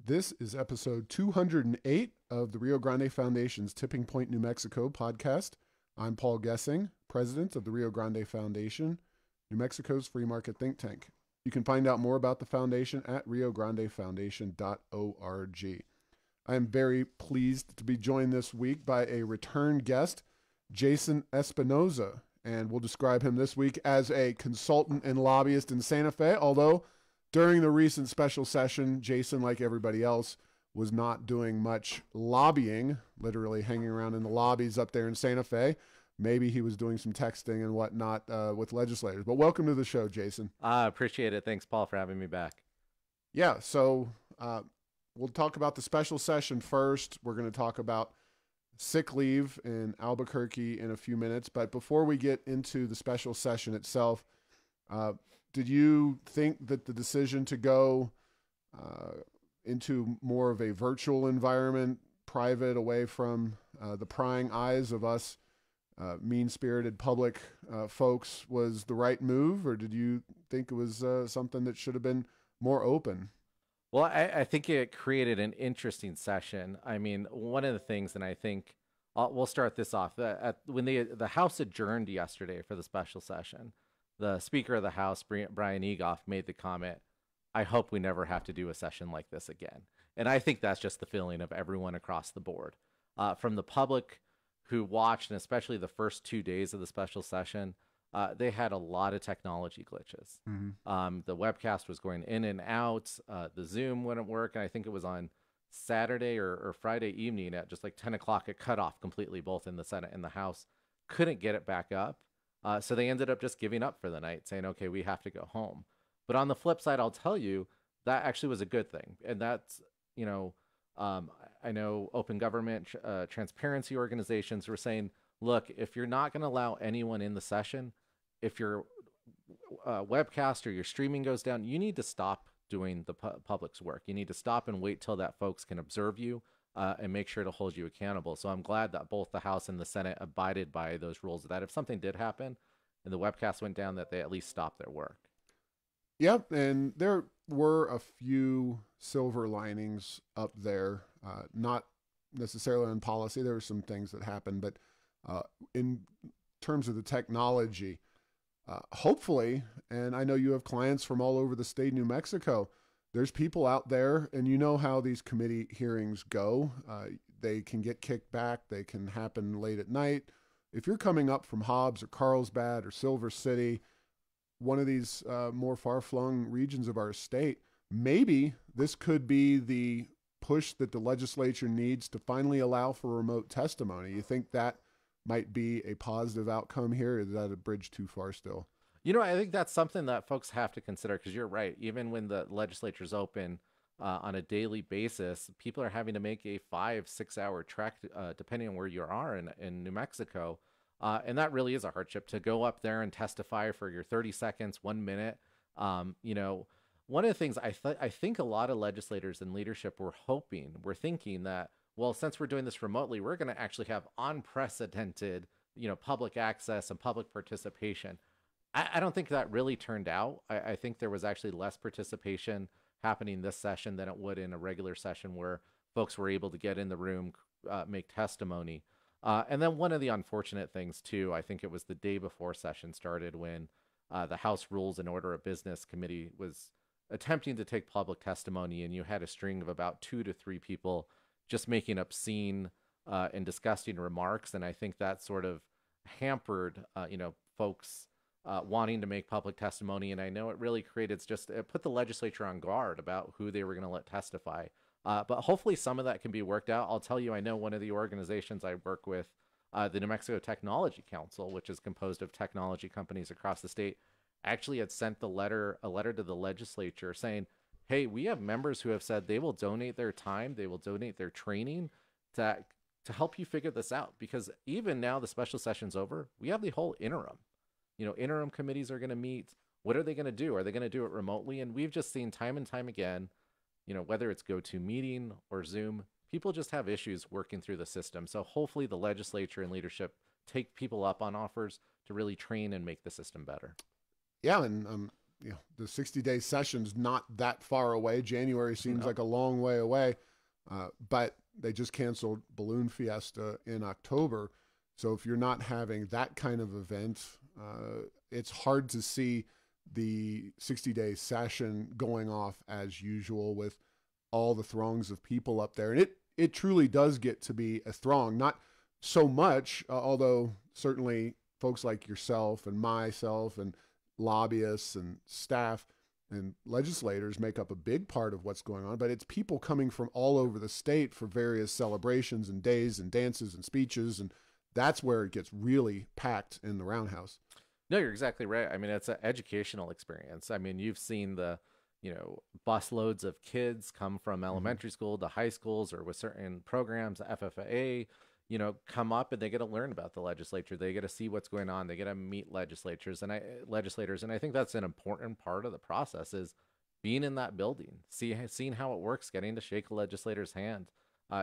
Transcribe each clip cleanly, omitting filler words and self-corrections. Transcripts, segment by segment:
This is episode 208 of the Rio Grande Foundation's Tipping Point, New Mexico podcast. I'm Paul Gessing, president of the Rio Grande Foundation, New Mexico's free market think tank. You can find out more about the foundation at riograndefoundation.org. I am very pleased to be joined this week by a return guest, Jason Espinoza, and we'll describe him this week as a consultant and lobbyist in Sante Fe, although during the recent special session, Jason, like everybody else, was not doing much lobbying, literally hanging around in the lobbies up there in Sante Fe. Maybe he was doing some texting and whatnot with legislators. But welcome to the show, Jason. I appreciate it. Thanks, Paul, for having me back. Yeah, so we'll talk about the special session first. We're going to talk about sick leave in Albuquerque in a few minutes. But before we get into the special session itself, did you think that the decision to go into more of a virtual environment, private, away from the prying eyes of us mean-spirited public folks, was the right move, or did you think it was something that should have been more open? Well, I think it created an interesting session. I mean, one of the things, and I think we'll start this off, when the House adjourned yesterday for the special session, the Speaker of the House, Brian Egoff, made the comment, I hope we never have to do a session like this again. And I think that's just the feeling of everyone across the board. From the public who watched, and especially the first 2 days of the special session, they had a lot of technology glitches. Mm-hmm. The webcast was going in and out. The Zoom wouldn't work. And I think it was on Saturday or Friday evening at just like 10 o'clock, it cut off completely, both in the Senate and the House. Couldn't get it back up. So they ended up just giving up for the night, saying, okay, we have to go home. But on the flip side, I'll tell you, that actually was a good thing. And that's, I know open government transparency organizations were saying, look, if you're not going to allow anyone in the session, if your webcast or your streaming goes down, you need to stop doing the public's work. You need to stop and wait till that folks can observe you and make sure to hold you accountable. So I'm glad that both the House and the Senate abided by those rules, that if something did happen and the webcast went down, that they at least stopped their work. Yep, and there were a few silver linings up there, not necessarily in policy. There were some things that happened, but in terms of the technology, hopefully, and I know you have clients from all over the state of New Mexico, there's people out there, and you know how these committee hearings go. They can get kicked back. They can happen late at night. If you're coming up from Hobbs or Carlsbad or Silver City, one of these more far-flung regions of our state, maybe this could be the push that the legislature needs to finally allow for remote testimony. You think that might be a positive outcome here, or is that a bridge too far still? I think that's something that folks have to consider, because you're right. Even when the legislature's open on a daily basis, people are having to make a 5-6 hour trek, depending on where you are in New Mexico. And that really is a hardship to go up there and testify for your 30 seconds, 1 minute. One of the things I think a lot of legislators and leadership were thinking that, well, since we're doing this remotely, we're going to actually have unprecedented, public access and public participation. I don't think that really turned out. I think there was actually less participation happening this session than it would in a regular session where folks were able to get in the room, make testimony. And then one of the unfortunate things, too, I think it was the day before session started when the House Rules and Order of Business Committee was attempting to take public testimony, and you had a string of about 2 to 3 people just making obscene and disgusting remarks. And I think that sort of hampered, folks wanting to make public testimony. And I know it really it put the legislature on guard about who they were going to let testify. But hopefully some of that can be worked out. I'll tell you, I know one of the organizations I work with, the New Mexico Technology Council, which is composed of technology companies across the state, actually had sent a letter to the legislature saying, hey, we have members who have said they will donate their time, they will donate their training to help you figure this out. Because even now the special session's over, we have the whole interim. Interim committees are going to meet. What are they going to do? Are they going to do it remotely? And we've just seen time and time again, whether it's GoToMeeting or Zoom, people just have issues working through the system. So hopefully the legislature and leadership take people up on offers to really train and make the system better. Yeah, and the 60-day session's not that far away. January seems No. like a long way away, but they just canceled Balloon Fiesta in October. So if you're not having that kind of event, it's hard to see the 60-day session going off as usual with all the throngs of people up there. And it truly does get to be a throng, not so much, although certainly folks like yourself and myself and lobbyists and staff and legislators make up a big part of what's going on, but it's people coming from all over the state for various celebrations and days and dances and speeches, and that's where it gets really packed in the roundhouse. No, you're exactly right. I mean, it's an educational experience. I mean, you've seen the, busloads of kids come from elementary school to high schools or with certain programs, FFA, come up and they get to learn about the legislature. They get to see what's going on. They get to meet legislators. And I think that's an important part of the process is being in that building, seeing how it works, getting to shake a legislator's hand,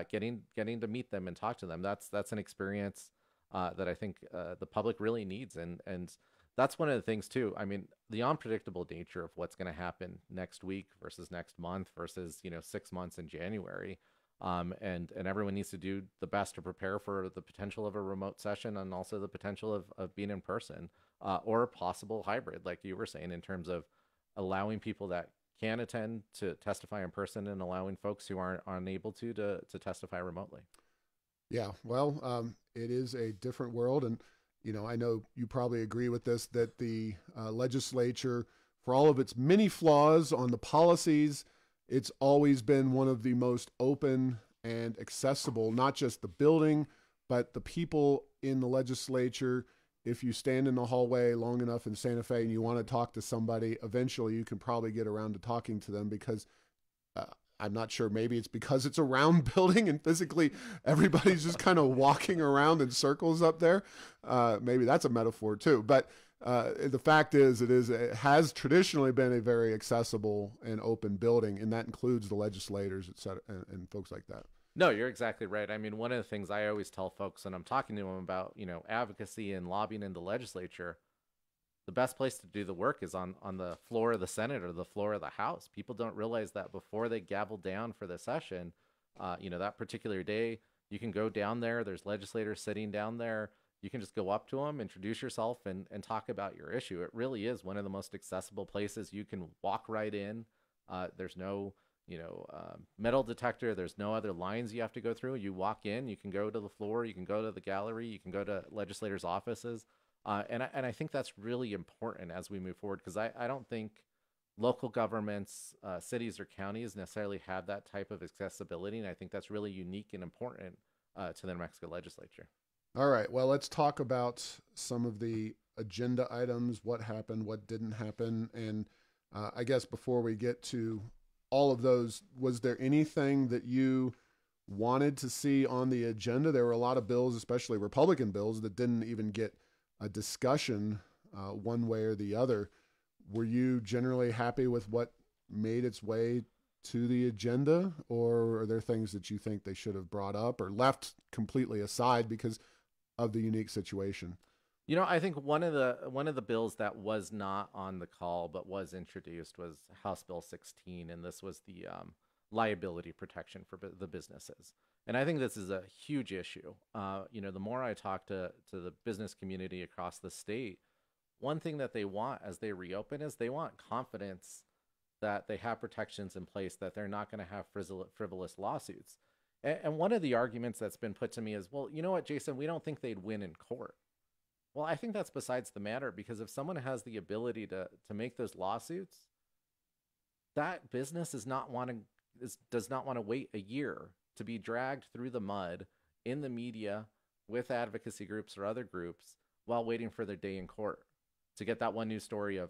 getting to meet them and talk to them. That's an experience that I think the public really needs. And that's one of the things too. I mean, the unpredictable nature of what's going to happen next week versus next month versus, 6 months in January. And everyone needs to do the best to prepare for the potential of a remote session and also the potential of being in person or a possible hybrid, like you were saying, in terms of allowing people that can attend to testify in person and allowing folks who aren't unable to testify remotely. Yeah, well, it is a different world. And, I know you probably agree with this, that the legislature, for all of its many flaws on the policies, it's always been one of the most open and accessible, not just the building, but the people in the legislature. If you stand in the hallway long enough in Sante Fe and you want to talk to somebody, eventually you can probably get around to talking to them because I'm not sure, maybe it's because it's a round building and physically everybody's just kind of walking around in circles up there. Maybe that's a metaphor too. But the fact is, it has traditionally been a very accessible and open building, and that includes the legislators, et cetera, and folks like that. No, you're exactly right. I mean, one of the things I always tell folks when I'm talking to them about, advocacy and lobbying in the legislature, the best place to do the work is on the floor of the Senate or the floor of the House. People don't realize that before they gavel down for the session, that particular day, you can go down there. There's legislators sitting down there. You can just go up to them, introduce yourself, and talk about your issue. It really is one of the most accessible places. You can walk right in. There's no, metal detector. There's no other lines you have to go through. You walk in. You can go to the floor. You can go to the gallery. You can go to legislators' offices. And I think that's really important as we move forward, because I don't think local governments, cities or counties necessarily have that type of accessibility. And I think that's really unique and important to the New Mexico legislature. All right. Well, let's talk about some of the agenda items, what happened, what didn't happen. And I guess before we get to all of those, was there anything that you wanted to see on the agenda? There were a lot of bills, especially Republican bills, that didn't even get a discussion one way or the other. Were you generally happy with what made its way to the agenda, or are there things that you think they should have brought up or left completely aside because of the unique situation? I think one of the bills that was not on the call but was introduced was House Bill 16, and this was the liability protection for the businesses. And I think this is a huge issue. The more I talk to the business community across the state, one thing that they want as they reopen is they want confidence that they have protections in place, that they're not going to have frivolous lawsuits. And one of the arguments that's been put to me is, well, you know what, Jason, we don't think they'd win in court. Well, I think that's besides the matter, because if someone has the ability to make those lawsuits, that business does not want to wait a year to be dragged through the mud in the media with advocacy groups or other groups while waiting for their day in court to get that one news story of,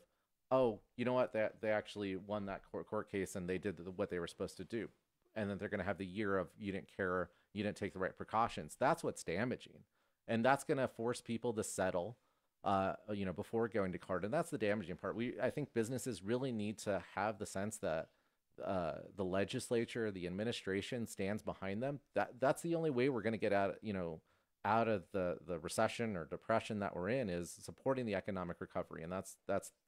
oh, you know what, they actually won that court case and they did what they were supposed to do. And then they're going to have the year of, you didn't care, you didn't take the right precautions. That's what's damaging. And that's going to force people to settle, before going to court. And that's the damaging part. I think businesses really need to have the sense that the legislature, the administration stands behind them. That's the only way we're going to get out out of the recession or depression that we're in is supporting the economic recovery. And that's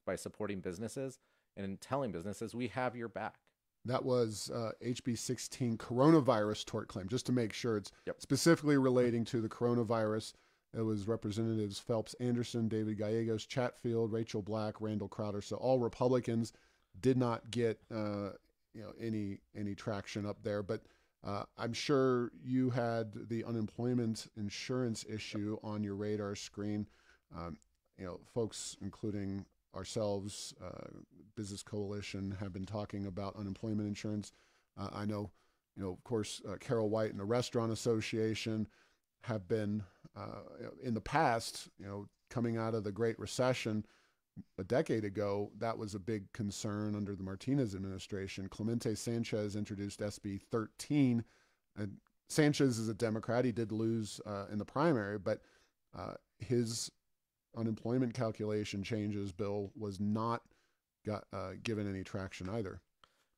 by supporting businesses and telling businesses, we have your back. That was HB 16 coronavirus tort claim, just to make sure it's Yep. specifically relating to the coronavirus. It was Representatives Phelps Anderson, David Gallegos, Chatfield, Rachel Black, Randall Crowder. So all Republicans did not get any traction up there. But I'm sure you had the unemployment insurance issue on your radar screen. Folks, including ourselves, Business Coalition, have been talking about unemployment insurance. I know, of course, Carol White and the Restaurant Association have been, in the past, coming out of the Great Recession a decade ago, that was a big concern under the Martinez administration. Clemente Sanchez introduced SB 13, and Sanchez is a Democrat. He did lose in the primary, but his unemployment calculation changes bill was not given any traction either.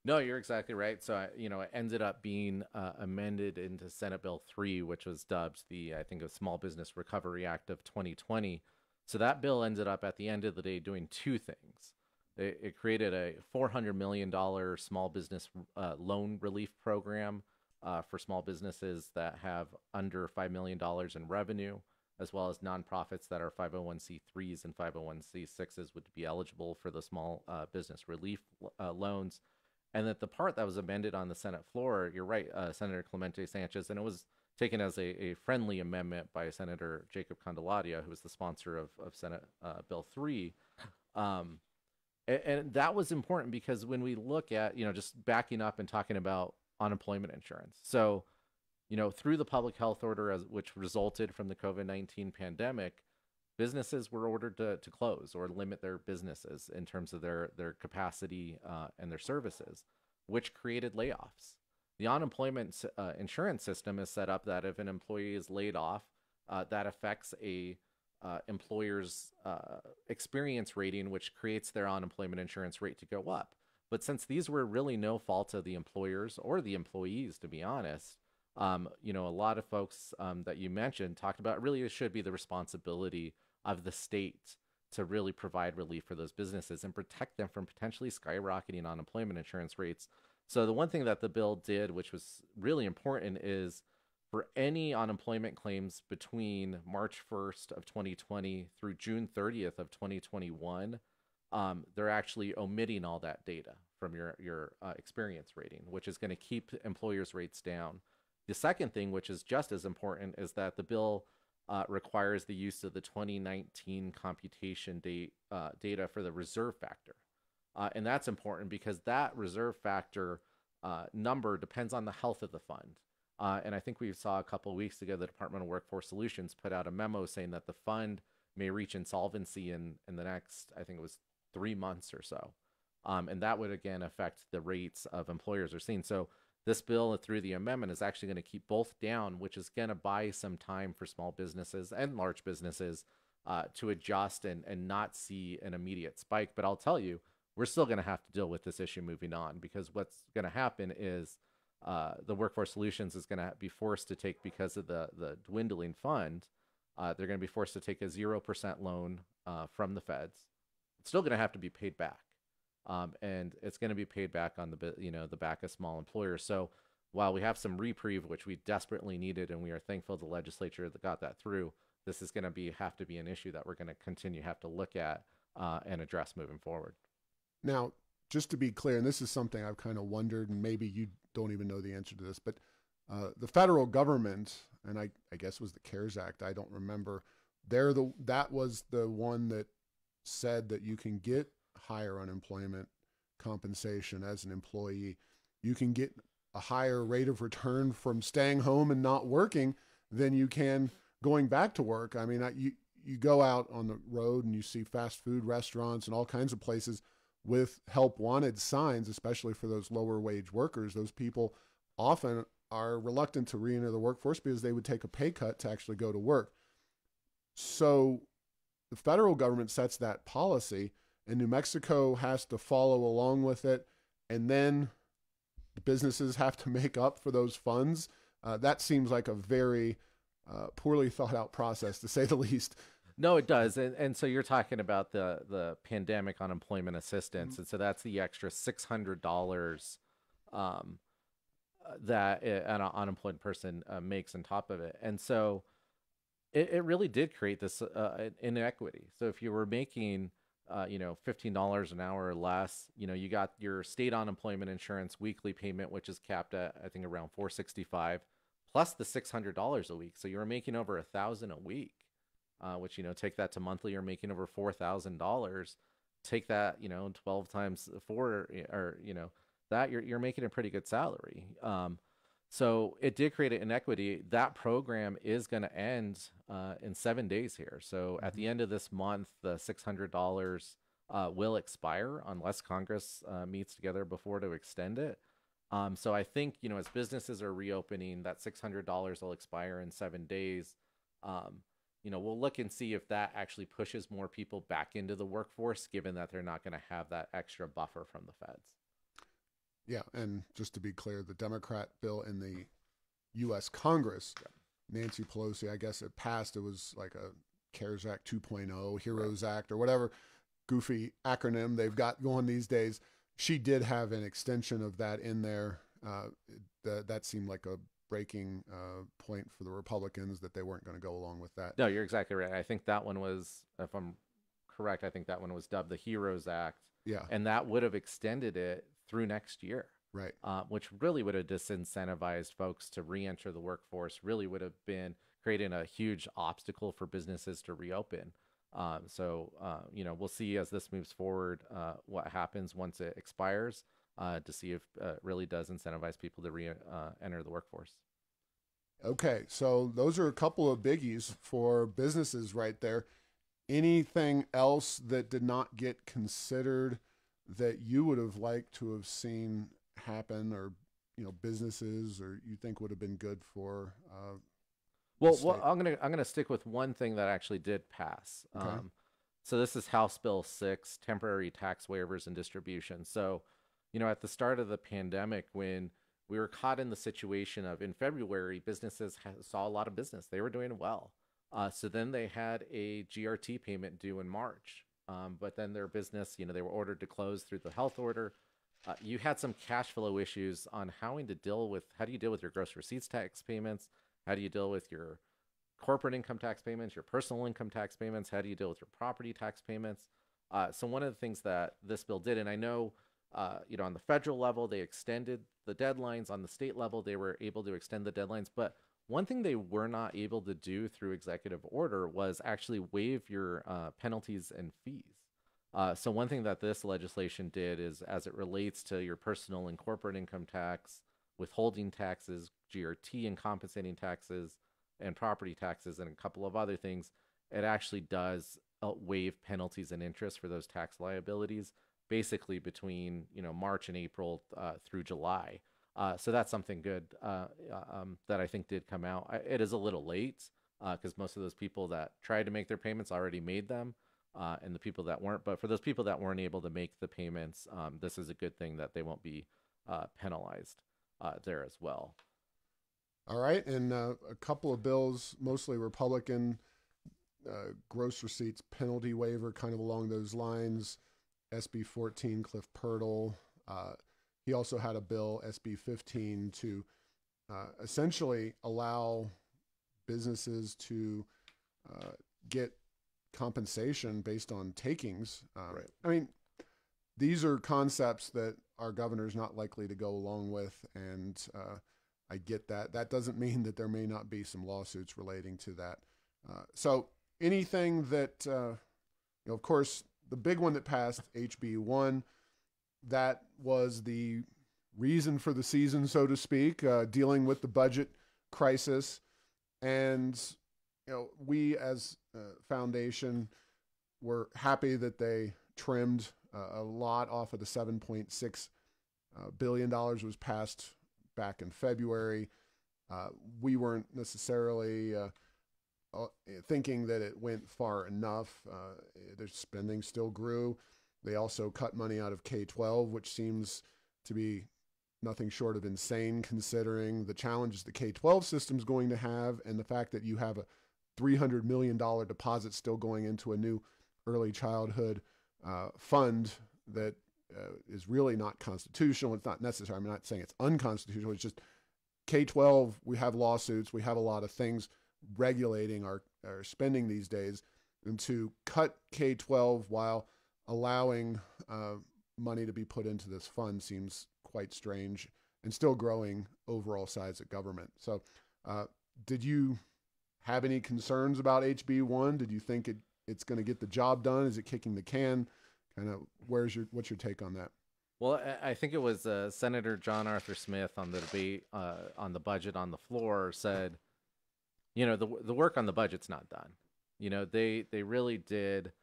No, you're exactly right. So, it ended up being amended into Senate Bill 3, which was dubbed I think, a Small Business Recovery Act of 2020. So that bill ended up at the end of the day doing two things. It created a $400 million small business loan relief program for small businesses that have under $5 million in revenue, as well as nonprofits that are 501c3s and 501c6s would be eligible for the small business relief loans. And that the part that was amended on the Senate floor, you're right, Senator Clemente Sanchez, and it was taken as a friendly amendment by Senator Jacob Candelaria, who was the sponsor of Senate Bill 3. And that was important because when we look at, just backing up and talking about unemployment insurance. So, through the public health order, which resulted from the COVID-19 pandemic, businesses were ordered to close or limit their businesses in terms of their capacity and their services, which created layoffs. The unemployment insurance system is set up that if an employee is laid off, that affects a employer's experience rating, which creates their unemployment insurance rate to go up. But since these were really no fault of the employers or the employees, to be honest, a lot of folks that you mentioned talked about really it should be the responsibility of the state to really provide relief for those businesses and protect them from potentially skyrocketing unemployment insurance rates. So the one thing that the bill did, which was really important, is for any unemployment claims between March 1st of 2020 through June 30th of 2021, they're actually omitting all that data from your experience rating, which is going to keep employers' rates down. The second thing, which is just as important, is that the bill requires the use of the 2019 computation data for the reserve factor. And that's important because that reserve factor number depends on the health of the fund. And I think we saw a couple of weeks ago, the Department of Workforce Solutions put out a memo saying that the fund may reach insolvency in the next, I think it was 3 months or so. And that would, again, affect the rates of employers are seeing. So this bill through the amendment is actually going to keep both down, which is going to buy some time for small businesses and large businesses to adjust and not see an immediate spike. But I'll tell you, we're still going to have to deal with this issue moving on, because what's going to happen is the Workforce Solutions is going to be forced to take, because of the dwindling fund, they're going to be forced to take a 0% loan from the feds. It's still going to have to be paid back. And it's going to be paid back on the back of small employers. So while we have some reprieve, which we desperately needed, and we are thankful the legislature that got that through, this is going to have to be an issue that we're going to continue have to look at and address moving forward. Now, just to be clear, and this is something I've kind of wondered, and maybe you don't even know the answer to this, but the federal government, and I guess it was the CARES Act, I don't remember, that was the one that said that you can get higher unemployment compensation as an employee. You can get a higher rate of return from staying home and not working than you can going back to work. I mean, you go out on the road and you see fast food restaurants and all kinds of places with help wanted signs, especially for those lower wage workers. Those people often are reluctant to re-enter the workforce because they would take a pay cut to actually go to work. So the federal government sets that policy, and New Mexico has to follow along with it, and then the businesses have to make up for those funds. That seems like a very poorly thought out process, to say the least. No, it does. And so you're talking about the pandemic unemployment assistance. And so that's the extra $600 um, that an unemployed person makes on top of it. And so it really did create this inequity. So if you were making, $15 an hour or less, you got your state unemployment insurance weekly payment, which is capped at, I think, around $465, plus the $600 a week. So you were making over $1,000 a week, which, take that to monthly, you're making over $4,000. Take that, 12 times 4, or, that you're making a pretty good salary. So it did create an inequity. That program is going to end in 7 days here. So at the end of this month, the $600 will expire unless Congress meets together before to extend it. So I think, as businesses are reopening, that $600 will expire in 7 days. We'll look and see if that actually pushes more people back into the workforce, given that they're not going to have that extra buffer from the feds. Yeah, and just to be clear, the Democrat bill in the U.S. Congress, Nancy Pelosi, I guess it passed. It was like a CARES Act 2.0, Heroes Act, or whatever goofy acronym they've got going these days. She did have an extension of that in there. That seemed like a breaking point for the Republicans, that they weren't going to go along with that. No, you're exactly right. I think that one was, if I'm correct, I think that one was dubbed the Heroes Act. Yeah. And that would have extended it through next year. Right. Which really would have disincentivized folks to re-enter the workforce, really would have been creating a huge obstacle for businesses to reopen. We'll see as this moves forward what happens once it expires, to see if it really does incentivize people to re-enter the workforce. Okay, so those are a couple of biggies for businesses right there. Anything else that did not get considered that you would have liked to have seen happen, or businesses, or you think would have been good for? Well, I'm gonna stick with one thing that actually did pass. Okay. So this is House Bill 6, temporary tax waivers and distribution. So, at the start of the pandemic, when we were caught in the situation of, in February, businesses saw a lot of business. They were doing well. So then they had a GRT payment due in March. But then their business, they were ordered to close through the health order. You had some cash flow issues on how do you deal with your gross receipts tax payments? How do you deal with your corporate income tax payments, your personal income tax payments? How do you deal with your property tax payments? So one of the things that this bill did, and I know, on the federal level, they extended the deadlines. On the state level, they were able to extend the deadlines. But one thing they were not able to do through executive order was actually waive your penalties and fees. So one thing that this legislation did is, as it relates to your personal and corporate income tax, withholding taxes, GRT and compensating taxes, and property taxes, and a couple of other things, it actually does waive penalties and interest for those tax liabilities, basically between March and April through July. So that's something good that I think did come out. It is a little late because most of those people that tried to make their payments already made them, and the people that weren't. But for those people that weren't able to make the payments, this is a good thing that they won't be penalized there as well. All right, and a couple of bills, mostly Republican, gross receipts penalty waiver, kind of along those lines. SB 14, Cliff Pirtle. He also had a bill, SB 15, to essentially allow businesses to get compensation based on takings. Right. I mean, these are concepts that our governor's not likely to go along with, and I get that. That doesn't mean that there may not be some lawsuits relating to that. So anything that, of course, the big one that passed, HB1, that was the reason for the season, so to speak, dealing with the budget crisis. And, we as a foundation were happy that they trimmed a lot off of the $7.6 billion was passed back in February. We weren't necessarily thinking that it went far enough. Their spending still grew. They also cut money out of K-12, which seems to be nothing short of insane considering the challenges the K-12 system is going to have and the fact that you have a $300 million deposit still going into a new early childhood fund that is really not constitutional. It's not necessary. I'm not saying it's unconstitutional. It's just K-12, we have lawsuits. We have a lot of things regulating our spending these days. And to cut K-12 while allowing money to be put into this fund seems quite strange and still growing overall size of government. So did you have any concerns about HB1? Did you think it's going to get the job done? Is it kicking the can? Kind of what's your take on that? Well, I think it was Senator John Arthur Smith on the debate on the budget on the floor said, you know, the work on the budget's not done. You know, they really did,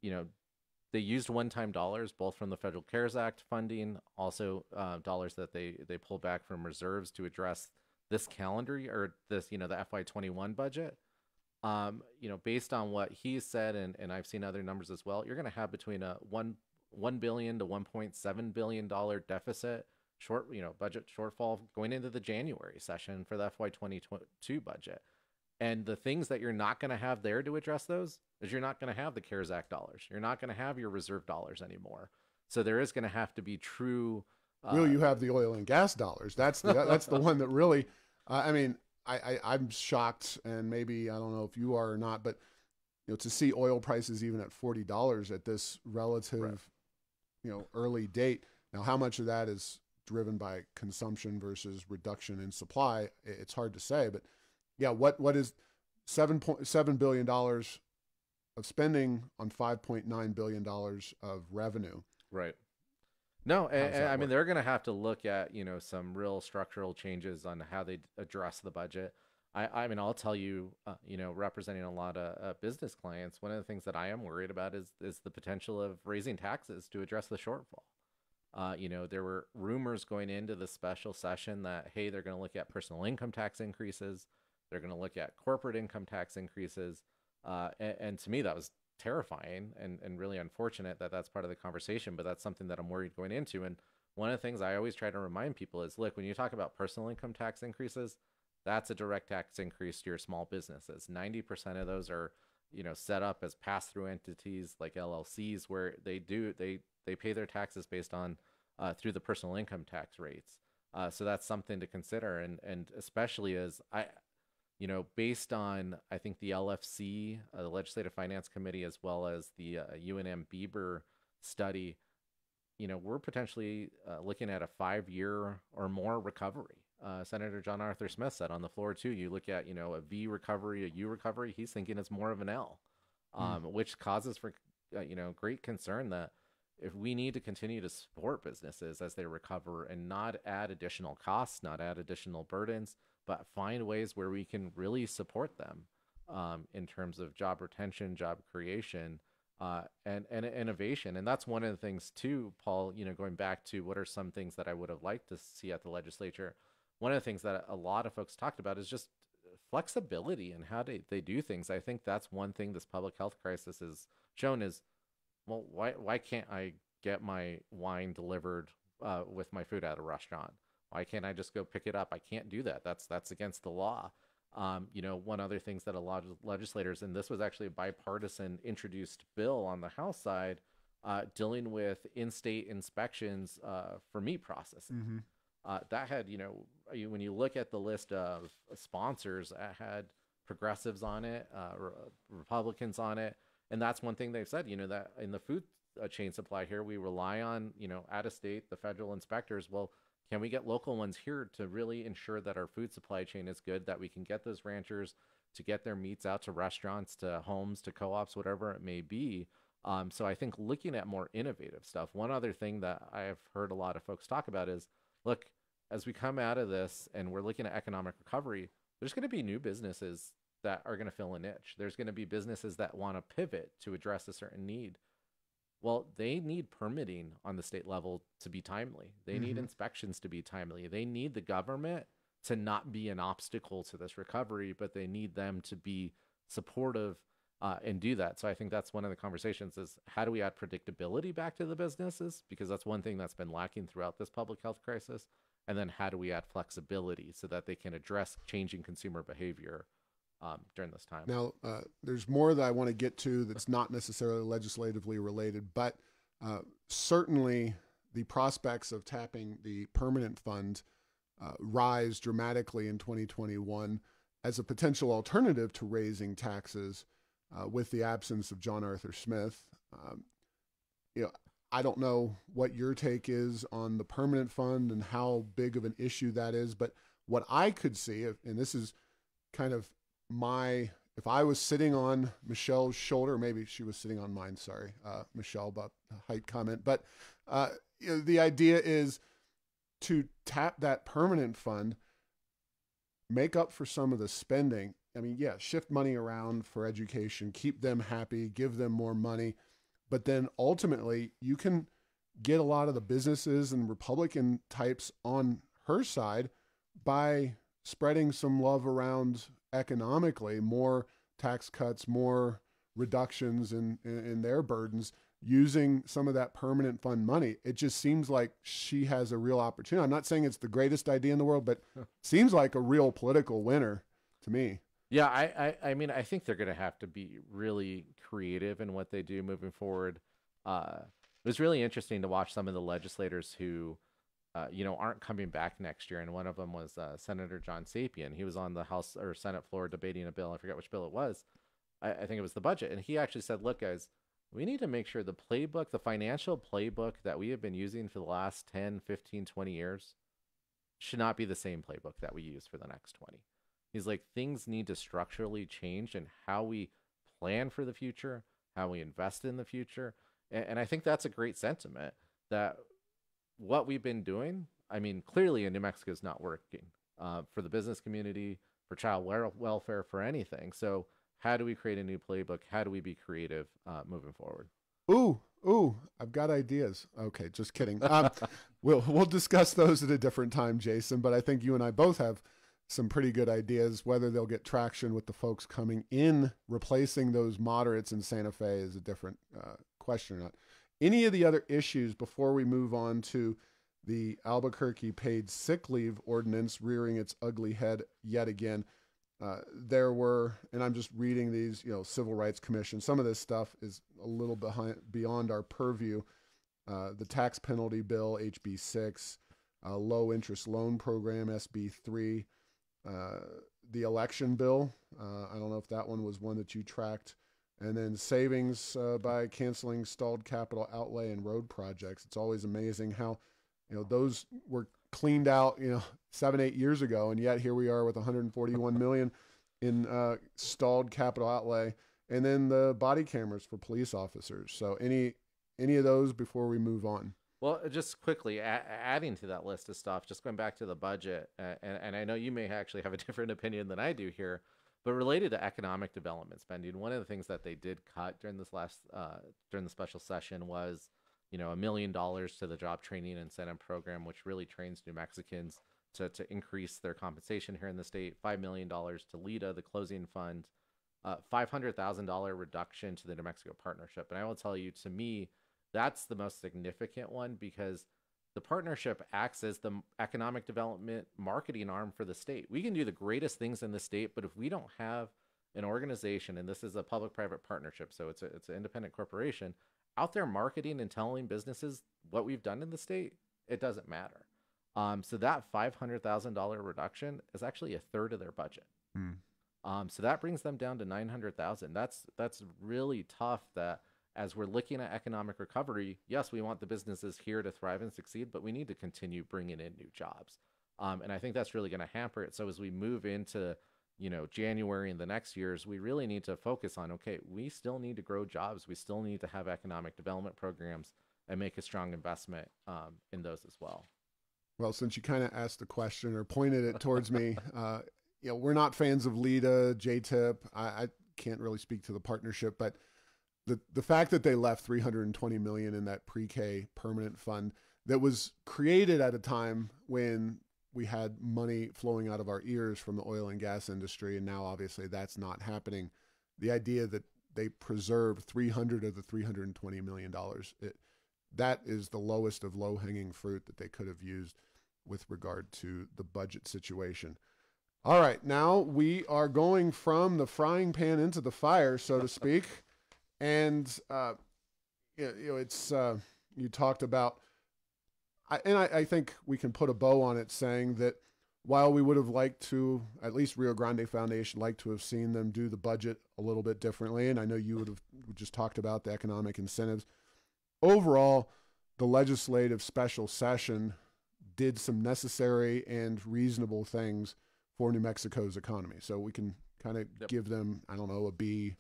you know, they used one-time dollars, both from the Federal CARES Act funding, also dollars that they pulled back from reserves to address this calendar year, or this, you know, the FY21 budget. You know, based on what he said, and I've seen other numbers as well, you're going to have between a $1 billion to $1.7 billion deficit budget shortfall going into the January session for the FY22 budget. And the things that you're not going to have there to address those is you're not going to have the CARES Act dollars. You're not going to have your reserve dollars anymore. So there is going to have to be true. Will you have the oil and gas dollars? That's the one that really. I mean, I'm shocked, and maybe I don't know if you are or not, but you know, to see oil prices even at $40 at this relative, right, you know, early date. Now, how much of that is driven by consumption versus reduction in supply? It's hard to say, but yeah, what is $7.7 billion of spending on $5.9 billion of revenue? Right. No, and I mean, they're going to have to look at, you know, some real structural changes on how they address the budget. I mean, I'll tell you, you know, representing a lot of business clients, one of the things that I am worried about is the potential of raising taxes to address the shortfall. You know, there were rumors going into the special session that, hey, they're going to look at personal income tax increases. They're going to look at corporate income tax increases. And to me, that was terrifying and really unfortunate that that's part of the conversation, but that's something that I'm worried going into. And one of the things I always try to remind people is, look, when you talk about personal income tax increases, that's a direct tax increase to your small businesses. 90% of those are, you know, set up as pass-through entities like LLCs, where they pay their taxes based on through the personal income tax rates. So that's something to consider, and especially as you know, based on, I think, the LFC, the Legislative Finance Committee, as well as the UNM Bieber study, you know, we're potentially looking at a 5-year or more recovery. Senator John Arthur Smith said on the floor, too, you look at, you know, a V recovery, a U recovery, he's thinking it's more of an L, which causes for, you know, great concern that if we need to continue to support businesses as they recover and not add additional costs, not add additional burdens, but find ways where we can really support them in terms of job retention, job creation, and innovation. And that's one of the things too, Paul, you know, going back to what are some things that I would have liked to see at the legislature. One of the things that a lot of folks talked about is just flexibility and how they do things. I think that's one thing this public health crisis has shown is, well, why can't I get my wine delivered with my food at a restaurant? Why can't I just go pick it up? I can't do that. That's against the law. You know, one other things that a lot of legislators, and this was actually a bipartisan introduced bill on the House side, dealing with in-state inspections for meat processing. Mm-hmm. That had, you know, when you look at the list of sponsors, it had progressives on it, Republicans on it. And that's one thing they've said, you know, that in the food chain supply here, we rely on, you know, out of state, the federal inspectors. Well, can we get local ones here to really ensure that our food supply chain is good, that we can get those ranchers to get their meats out to restaurants, to homes, to co-ops, whatever it may be. So I think looking at more innovative stuff. One other thing that I've heard a lot of folks talk about is, look, as we come out of this and we're looking at economic recovery, there's going to be new businesses that are going to fill a niche. There's going to be businesses that want to pivot to address a certain need. Well, they need permitting on the state level to be timely. They need inspections to be timely. They need the government to not be an obstacle to this recovery, but they need them to be supportive and do that. So I think that's one of the conversations is how do we add predictability back to the businesses? Because that's one thing that's been lacking throughout this public health crisis. And then how do we add flexibility so that they can address changing consumer behavior during this time? Now, there's more that I want to get to that's not necessarily legislatively related, but certainly the prospects of tapping the permanent fund rise dramatically in 2021 as a potential alternative to raising taxes with the absence of John Arthur Smith. I don't know what your take is on the permanent fund and how big of an issue that is, but what I could see, and this is kind of if I was sitting on Michelle's shoulder, maybe she was sitting on mine, sorry, Michelle, about the height comment, but the idea is to tap that permanent fund, make up for some of the spending. I mean, yeah, shift money around for education, keep them happy, give them more money. But then ultimately, you can get a lot of the businesses and Republican types on her side by spreading some love around economically, more tax cuts, more reductions in their burdens, using some of that permanent fund money. It just seems like she has a real opportunity. I'm not saying it's the greatest idea in the world, but seems like a real political winner to me. Yeah, I mean, I think they're going to have to be really creative in what they do moving forward. It was really interesting to watch some of the legislators who, aren't coming back next year. And one of them was Senator John Sapien. He was on the House or Senate floor debating a bill. I forget which bill it was. I think it was the budget. And he actually said, look, guys, we need to make sure the playbook, the financial playbook that we have been using for the last 10, 15, 20 years should not be the same playbook that we use for the next 20. He's like, things need to structurally change in how we plan for the future, how we invest in the future. And I think that's a great sentiment that what we've been doing, I mean, clearly in New Mexico is not working for the business community, for child welfare, for anything. So how do we create a new playbook? How do we be creative moving forward? Ooh, I've got ideas. Okay, just kidding. We'll discuss those at a different time, Jason, but I think you and I both have some pretty good ideas. Whether they'll get traction with the folks coming in, replacing those moderates in Sante Fe is a different question or not. Any of the other issues before we move on to the Albuquerque paid sick leave ordinance rearing its ugly head yet again? There were, and I'm just reading these, Civil Rights Commission. Some of this stuff is a little beyond our purview. The tax penalty bill, HB 6, low interest loan program, SB 3, the election bill. I don't know if that one was one that you tracked. And then savings by canceling stalled capital outlay and road projects. It's always amazing how, those were cleaned out, 7-8 years ago. And yet here we are with 141 million in stalled capital outlay. And then the body cameras for police officers. So any of those before we move on? Well, just quickly adding to that list of stuff, just going back to the budget, and I know you may actually have a different opinion than I do here, but related to economic development spending, one of the things that they did cut during this during the special session was, $1 million to the job training incentive program, which really trains New Mexicans to increase their compensation here in the state. $5 million to LIDA, the closing fund, $500,000 reduction to the New Mexico partnership. And I will tell you, to me, that's the most significant one because the partnership acts as the economic development marketing arm for the state. We can do the greatest things in the state, but if we don't have an organization, and this is a public-private partnership, so it's an independent corporation, out there marketing and telling businesses what we've done in the state, it doesn't matter. So that $500,000 reduction is actually a third of their budget. So that brings them down to $900,000. That's really tough that as we're looking at economic recovery, yes, we want the businesses here to thrive and succeed, but we need to continue bringing in new jobs. And I think that's really going to hamper it. So as we move into, January and the next years, we really need to focus on, okay, we still need to grow jobs. We still need to have economic development programs and make a strong investment in those as well. Well, since you kind of asked the question or pointed it towards me, we're not fans of LIDA, JTIP. I can't really speak to the partnership, but the fact that they left $320 million in that PreK permanent fund that was created at a time when we had money flowing out of our ears from the oil and gas industry, and now obviously that's not happening. The idea that they preserve $300 of the $320 million. That is the lowest of low-hanging fruit that they could have used with regard to the budget situation. All right, now we are going from the frying pan into the fire, so to speak. And, it's, you talked about, I think we can put a bow on it saying that while we would have liked to, at least Rio Grande Foundation, like to have seen them do the budget a little bit differently, and I know you would have just talked about the economic incentives. Overall, the legislative special session did some necessary and reasonable things for New Mexico's economy. So we can kind of give them, I don't know, a B,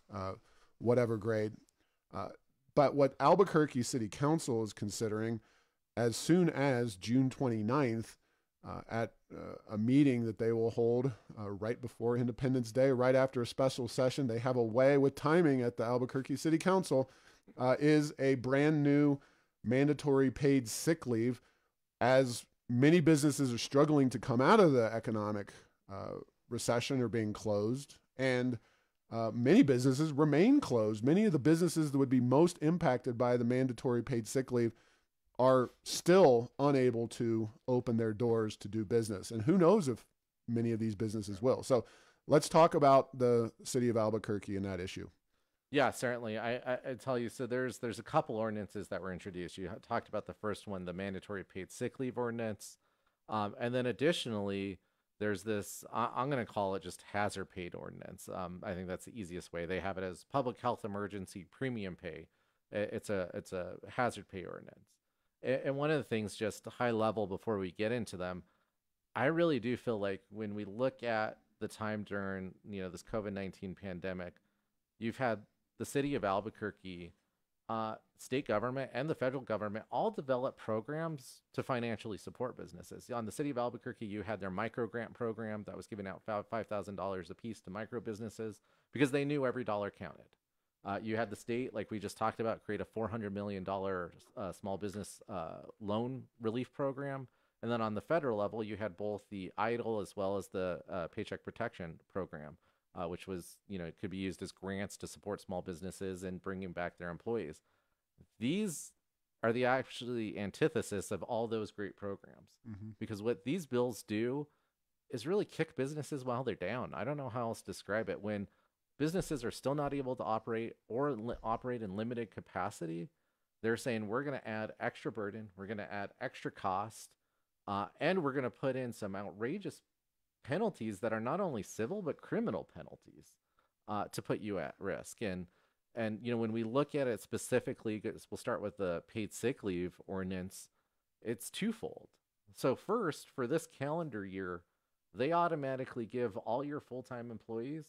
whatever grade. But what Albuquerque City Council is considering, as soon as June 29th, at a meeting that they will hold right before Independence Day, right after a special session, they have a way with timing at the Albuquerque City Council, is a brand new mandatory paid sick leave, as many businesses are struggling to come out of the economic recession or being closed, and many businesses remain closed. Many of the businesses that would be most impacted by the mandatory paid sick leave are still unable to open their doors to do business. And who knows if many of these businesses will. So let's talk about the city of Albuquerque and that issue. Yeah, certainly. I tell you, so there's a couple ordinances that were introduced. You talked about the first one, the mandatory paid sick leave ordinance. And then additionally, there's this, I'm going to call it just hazard paid ordinance. I think that's the easiest way. They have it as public health emergency premium pay. It's a hazard pay ordinance. And one of the things, just high level before we get into them, I really do feel like when we look at the time during, this COVID-19 pandemic, you've had the city of Albuquerque, state government, and the federal government all develop programs to financially support businesses. On the city of Albuquerque, you had their micro grant program that was giving out $5,000 a piece to micro businesses because they knew every dollar counted. You had the state, like we just talked about, create a $400 million small business loan relief program. And then on the federal level, you had both the EIDL as well as the Paycheck Protection Program, which was, it could be used as grants to support small businesses and bringing back their employees. These are the actually antithesis of all those great programs, because what these bills do is really kick businesses while they're down. I don't know how else to describe it. When businesses are still not able to operate or operate in limited capacity, they're saying we're going to add extra burden, we're going to add extra cost, and we're going to put in some outrageous penalties that are not only civil but criminal penalties to put you at risk. And when we look at it specifically, we'll start with the paid sick leave ordinance. It's twofold. So first, for this calendar year, they automatically give all your full-time employees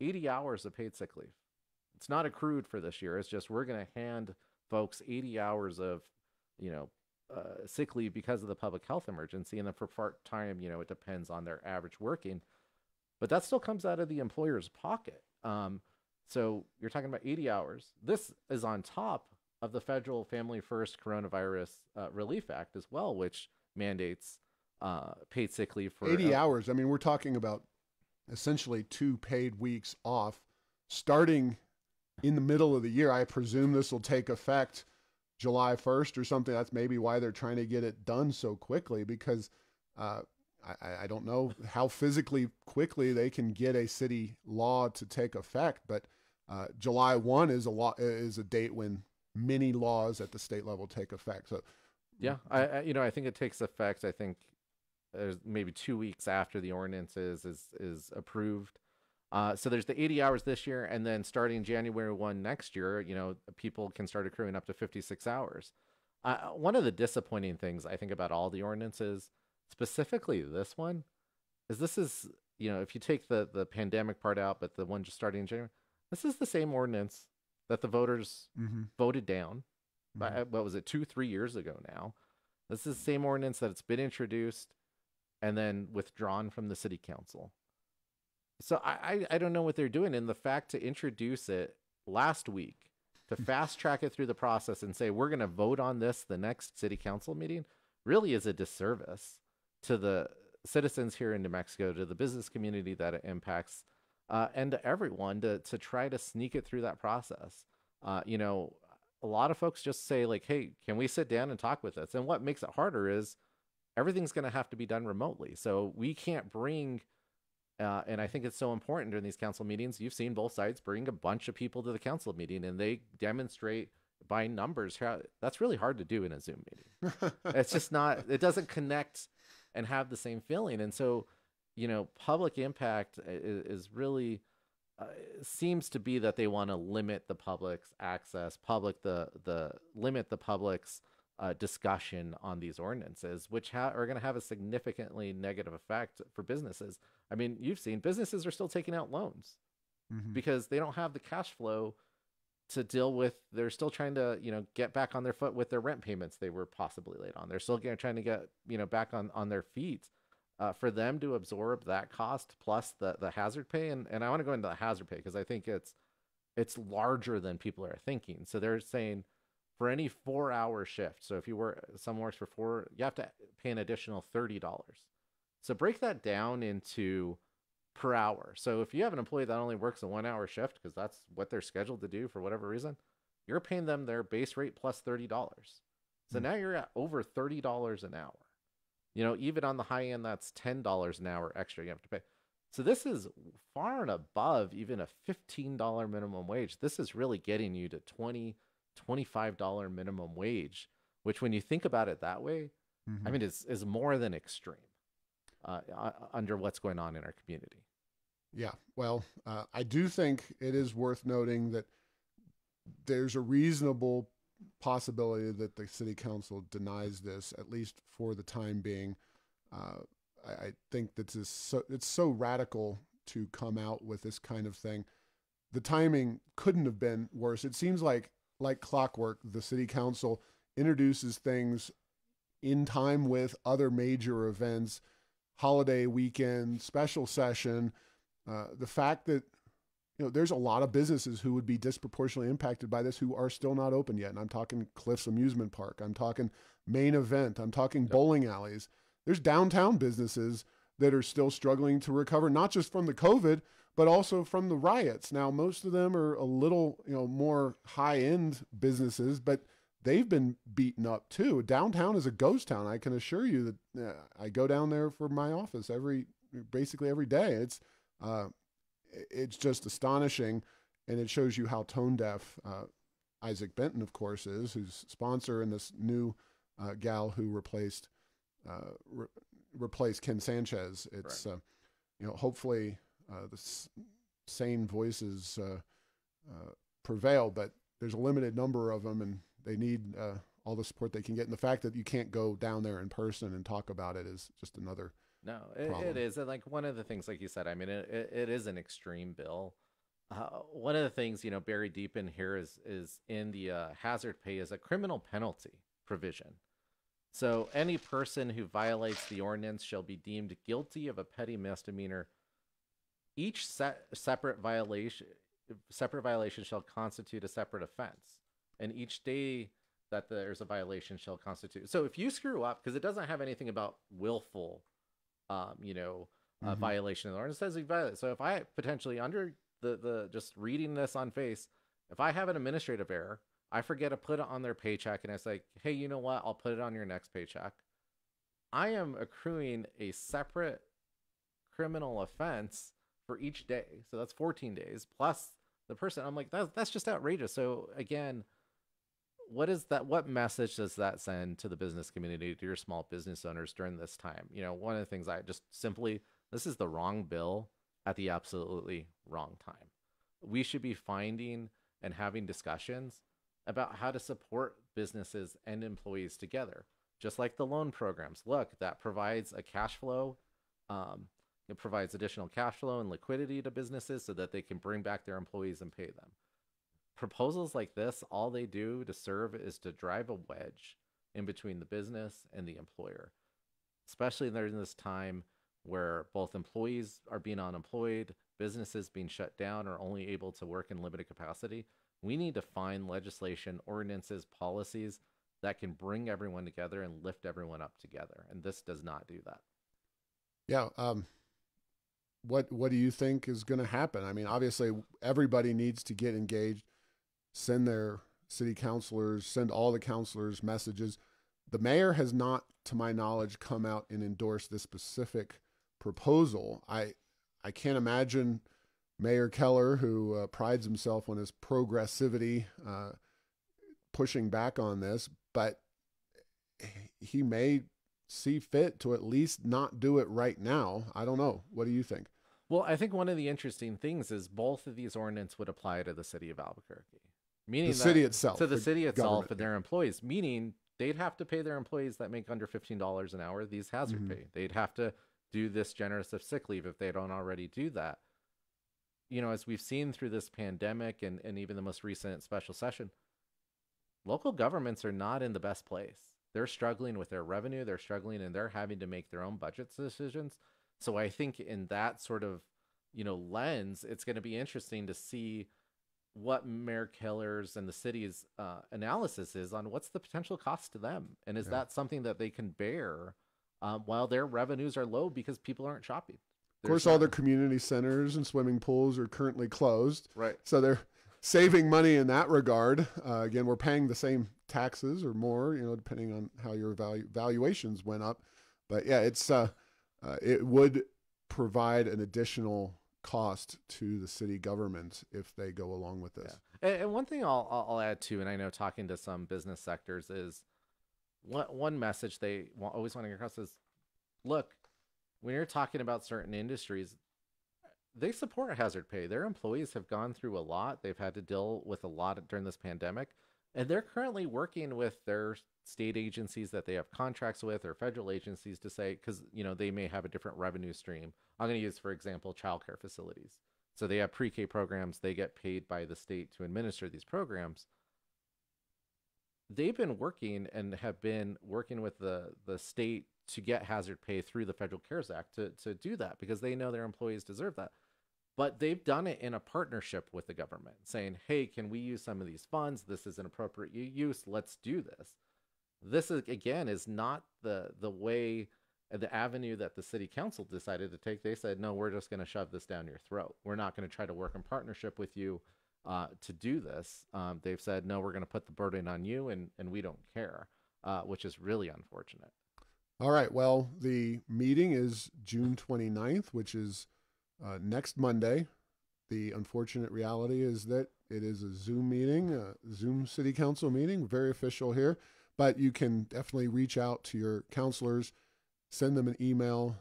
80 hours of paid sick leave. It's not accrued for this year. It's just we're going to hand folks 80 hours of, sick leave because of the public health emergency. And then for part-time, it depends on their average working. But that still comes out of the employer's pocket. So you're talking about 80 hours. This is on top of the Federal Family First Coronavirus Relief Act as well, which mandates paid sick leave for 80 hours. I mean, we're talking about essentially 2 paid weeks off starting in the middle of the year. I presume this will take effect July 1st or something. That's maybe why they're trying to get it done so quickly, because I don't know how physically quickly they can get a city law to take effect, but July 1 is a date when many laws at the state level take effect. So yeah, I think it takes effect. I think there's maybe 2 weeks after the ordinance is approved. So there's the 80 hours this year, and then starting January 1 next year, people can start accruing up to 56 hours. One of the disappointing things I think about all the ordinances, specifically this one, is if you take the pandemic part out, but the one just starting in January, this is the same ordinance that the voters voted down. What was it, 2-3 years ago now? This is the same ordinance that it's been introduced and then withdrawn from the city council. So I don't know what they're doing. And the fact to introduce it last week, to fast track it through the process and say, we're going to vote on this the next city council meeting, really is a disservice to the citizens here in New Mexico, to the business community that it impacts. and to everyone to try to sneak it through that process. You know, a lot of folks just say like, "Hey, can we sit down and talk with this?" And what makes it harder is everything's going to have to be done remotely. So we can't bring, and I think it's so important during these council meetings. You've seen both sides bring a bunch of people to the council meeting and they demonstrate by numbers how that's really hard to do in a Zoom meeting. It's just not, it doesn't connect and have the same feeling. And so, you know, public impact is really, seems to be that they want to limit the public's access, limit the public's discussion on these ordinances, which are going to have a significantly negative effect for businesses. I mean, you've seen businesses are still taking out loans because they don't have the cash flow to deal with. They're still trying to, you know, get back on their foot with their rent payments they were possibly late on. They're still trying to get, you know, back on their feet. For them to absorb that cost plus the hazard pay, and I want to go into the hazard pay because I think it's larger than people are thinking. So they're saying for any 4-hour shift, so if someone works for 4, you have to pay an additional $30. So break that down into per hour. So if you have an employee that only works a 1-hour shift because that's what they're scheduled to do for whatever reason, you're paying them their base rate plus $30. So now you're at over $30 an hour. You know, even on the high end, that's $10 an hour extra you have to pay. So this is far and above even a $15 minimum wage. This is really getting you to $20, $25 minimum wage, which when you think about it that way, I mean, is more than extreme under what's going on in our community. Yeah, well, I do think it is worth noting that there's a reasonable possibility that the city council denies this, at least for the time being. I think that it's so radical to come out with this kind of thing. The timing couldn't have been worse. It seems like clockwork, the city council introduces things in time with other major events, holiday weekend, special session. The fact that, you know, there's a lot of businesses who would be disproportionately impacted by this who are still not open yet. And I'm talking Cliffs Amusement Park. I'm talking Main Event. I'm talking bowling alleys. There's downtown businesses that are still struggling to recover, not just from the COVID, but also from the riots. Now, most of them are a little, you know, more high-end businesses, but they've been beaten up too. Downtown is a ghost town. I can assure you that I go down there for my office basically every day. It's just astonishing, and it shows you how tone deaf Isaac Benton, of course, is, who's sponsor in this new gal who replaced Ken Sanchez. It's right. You know, hopefully the sane voices prevail, but there's a limited number of them, and they need all the support they can get. And the fact that you can't go down there in person and talk about it is just another. No, it is. And like one of the things, like you said, I mean, it is an extreme bill. One of the things, you know, buried deep in here is in the hazard pay is a criminal penalty provision. So any person who violates the ordinance shall be deemed guilty of a petty misdemeanor. Each separate violation shall constitute a separate offense, and each day that there's a violation shall constitute. So if you screw up, because it doesn't have anything about willful violation of the ordinance, it says you violate. So if I potentially, under the just reading this on face, if I have an administrative error, I forget to put it on their paycheck, and it's like, hey, you know what? I'll put it on your next paycheck. I am accruing a separate criminal offense for each day. So that's 14 days plus the person. I'm like, that's just outrageous. So again, what is that? What message does that send to the business community, to your small business owners during this time? You know, one of the things I just simply, this is the wrong bill at the absolutely wrong time. We should be finding and having discussions about how to support businesses and employees together, just like the loan programs. Look, that provides a cash flow. It provides additional cash flow and liquidity to businesses so that they can bring back their employees and pay them. Proposals like this, all they do to serve is to drive a wedge in between the business and the employer, especially during this time where both employees are being unemployed, businesses being shut down or only able to work in limited capacity. We need to find legislation, ordinances, policies that can bring everyone together and lift everyone up together. And this does not do that. Yeah. what do you think is going to happen? I mean, obviously everybody needs to get engaged, send their city councilors, send all the councilors messages. The mayor has not, to my knowledge, come out and endorsed this specific proposal. I can't imagine Mayor Keller, who prides himself on his progressivity, pushing back on this, but he may see fit to at least not do it right now. I don't know. What do you think? Well, I think one of the interesting things is both of these ordinances would apply to the city of Albuquerque, meaning the city itself, to the city itself and their employees, meaning they'd have to pay their employees that make under $15 an hour these hazard pay. They'd have to do this generous of sick leave if they don't already do that. You know, as we've seen through this pandemic and even the most recent special session, local governments are not in the best place. They're struggling with their revenue. They're struggling and they're having to make their own budget decisions. So I think in that sort of, lens, it's going to be interesting to see what Mayor Keller's and the city's analysis is on what's the potential cost to them. And is that something that they can bear while their revenues are low because people aren't shopping? Of course, all their community centers and swimming pools are currently closed. Right. So they're saving money in that regard. Again, we're paying the same taxes or more, depending on how your valuations went up. But yeah, it would provide an additional cost to the city government if they go along with this. Yeah. And one thing I'll add too, and I know talking to some business sectors is one message they always want to get across is, look, when you're talking about certain industries, they support hazard pay. Their employees have gone through a lot. They've had to deal with a lot during this pandemic, and they're currently working with their state agencies that they have contracts with or federal agencies to say, because, they may have a different revenue stream. I'm going to use, for example, childcare facilities. So they have PreK programs. They get paid by the state to administer these programs. They've been working and have been working with the state to get hazard pay through the Federal CARES Act to do that because they know their employees deserve that. But they've done it in a partnership with the government, saying, hey, can we use some of these funds? This is an appropriate use. Let's do this. This, again, is not the way, the avenue that the city council decided to take. They said, no, we're just going to shove this down your throat. We're not going to try to work in partnership with you to do this. They've said, no, we're going to put the burden on you, and we don't care, which is really unfortunate. All right. Well, the meeting is June 29th, which is next Monday. The unfortunate reality is that it is a Zoom meeting, a Zoom city council meeting, very official here, but you can definitely reach out to your counselors, send them an email.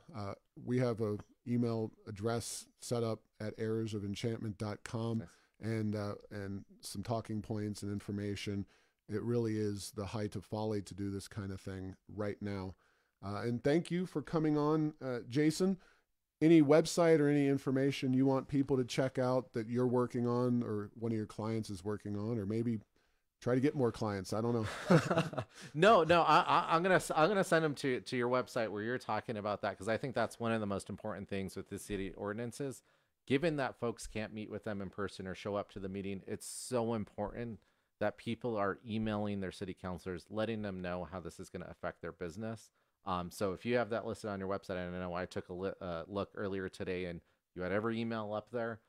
We have an email address set up at errorsofenchantment.com and some talking points and information. It really is the height of folly to do this kind of thing right now. And thank you for coming on, Jason. Any website or any information you want people to check out that you're working on or one of your clients is working on, or maybe try to get more clients? I don't know. No. I'm gonna send them to your website where you're talking about that, because I think that's one of the most important things with the city ordinances. Given that folks can't meet with them in person or show up to the meeting, it's so important that people are emailing their city councilors, letting them know how this is going to affect their business. So if you have that listed on your website, I know I took a look earlier today, and you had every email up there.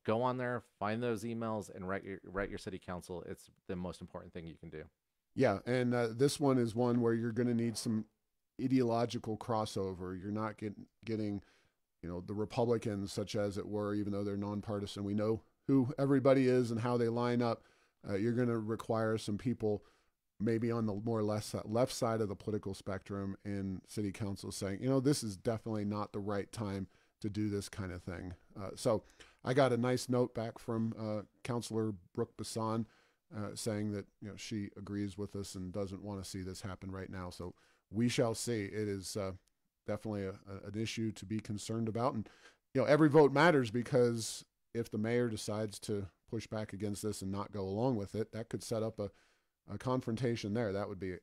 Go on there, find those emails, and write your city council. It's the most important thing you can do. Yeah, and this one is one where you're going to need some ideological crossover. You're not getting, the Republicans, such as it were, even though they're nonpartisan. We know who everybody is and how they line up. You're going to require some people maybe on the more or less left side of the political spectrum in city council saying, this is definitely not the right time to do this kind of thing. So I got a nice note back from Councilor Brooke Bassan saying that she agrees with us and doesn't want to see this happen right now. So we shall see. It is definitely an issue to be concerned about. And, every vote matters, because if the mayor decides to push back against this and not go along with it, that could set up a confrontation there. That would be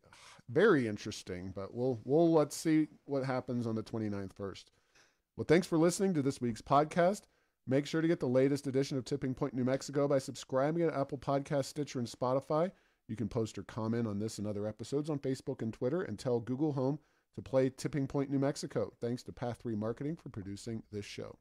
very interesting, but let's see what happens on the 29th first. Well, thanks for listening to this week's podcast. Make sure to get the latest edition of Tipping Point New Mexico by subscribing to Apple Podcasts, Stitcher, and Spotify. You can post or comment on this and other episodes on Facebook and Twitter, and tell Google Home to play Tipping Point New Mexico. Thanks to Path 3 Marketing for producing this show.